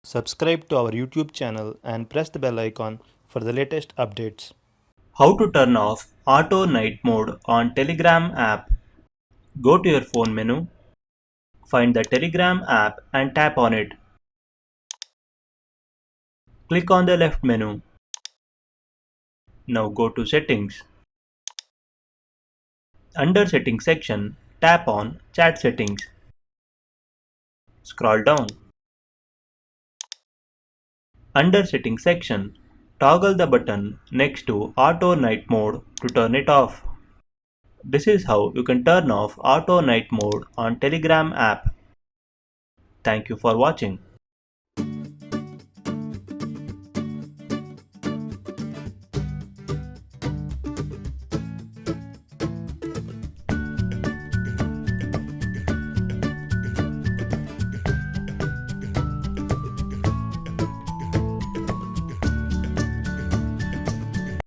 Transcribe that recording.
Subscribe to our YouTube channel and press the bell icon for the latest updates. How to turn off Auto Night Mode on Telegram app. Go to your phone menu, find the Telegram app and tap on it. Click on the left menu. Now go to Settings. Under Settings section, tap on Chat Settings. Scroll down. Under Settings section, toggle the button next to Auto Night Mode to turn it off. This is how you can turn off Auto Night Mode on Telegram app. Thank you for watching.